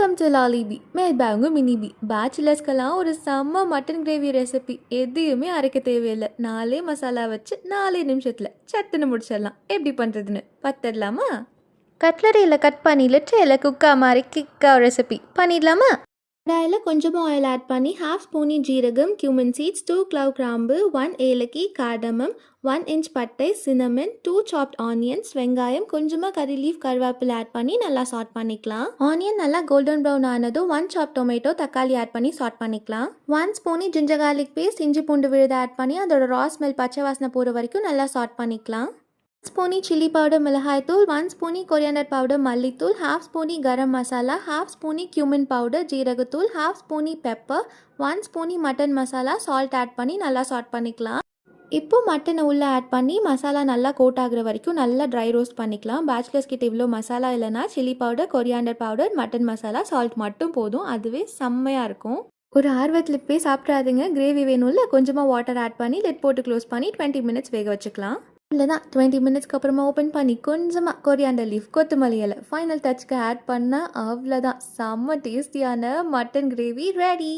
Welcome to லாலிபி மேல்பாங்க மினிபி. பேச்சுலர்ஸ்க்கெல்லாம் ஒரு செம்ம mutton gravy recipe. எதையுமே அரைக்க தேவையில்லை. 4 மசாலா வச்சு 4 நிமிஷத்தில் சட்டுன்னு முடிச்சிடலாம். எப்படி பண்ணுறதுன்னு பார்த்துடலாமா? கட்லரியில் கட் பண்ணி லிட்டரில் குக்கா மாதிரி கிக்கா ரெசிபி பண்ணிடலாமா? கடாயில் கொஞ்சமாக ஆயில் ஆட் பண்ணி 1/2 ஸ்பூனி ஜீரகம், cumin சீட்ஸ், 2 கிளவ் கிராம்பு, 1 ஏலக்கி, கார்டமம், 1 இன்ச் பட்டை, சினமன், 2 சாப்ட் ஆனியன்ஸ், வெங்காயம், கொஞ்சமாக கறி லீஃப், கருவேப்பிலை ஆட் பண்ணி நல்லா சாட் பண்ணிக்கலாம். ஆனியன் நல்லா கோல்டன் ப்ரௌன் ஆனதும் 1 சாப் டொமேட்டோ, தக்காளி ஆட் பண்ணி சாட் பண்ணிக்கலாம். 1 ஸ்பூனி ஜிஞ்சர் கார்லிக் பேஸ்ட், இஞ்சி பூண்டு விழுதை ஆட் பண்ணி அதோட ரா ஸ்மெல் பச்சை வாசனை போகிற வரைக்கும் நல்லா சாட் பண்ணிக்கலாம். 1 ஸ்பூனி சில்லி பவுடர் மிளகாய் தூள், 1 ஸ்பூனி கொரியாண்டர் பவுடர் மல்லித்தூள், 1/2 ஸ்பூனி கரம் மசாலா, 1/2 ஸ்பூனி cumin பவுடர் ஜீரகத்தூள், 1/2 ஸ்பூனி பெப்பர், 1 ஸ்பூனி மட்டன் மசாலா, சால்ட் ஆட் பண்ணி நல்லா சாட் பண்ணிக்கலாம். இப்போ மட்டனை உள்ளே ஆட் பண்ணி மசாலா நல்லா கோட் ஆகுற வரைக்கும் நல்லா ட்ரை ரோஸ்ட் பண்ணிக்கலாம். பேச்சுலர்ஸ் கிட்ட இவ்வளோ மசாலா இல்லைனா chilli powder, coriander powder, mutton masala, salt மட்டும் போதும். அதுவே செம்மையாக இருக்கும். ஒரு ஆர்வத்தில் போய் சாப்பிட்றாதுங்க. கிரேவி வேணும்ல, கொஞ்சமாக வாட்டர் ஆட் பண்ணி லிட் போட்டு க்ளோஸ் பண்ணி 20 மினிட்ஸ் வேக வச்சுக்கலாம். இல்லை தான் 20 மினிட்ஸ்க்கு அப்புறமா ஓப்பன் பண்ணி கொஞ்சமாக கொரியாண்டர் லீஃப், கொத்தமல்லி இலை ஃபைனல் டச்சுக்கு ஆட் பண்ணால் அவ்வளோதான். செம்ம டேஸ்டியான மட்டன் கிரேவி ரெடி.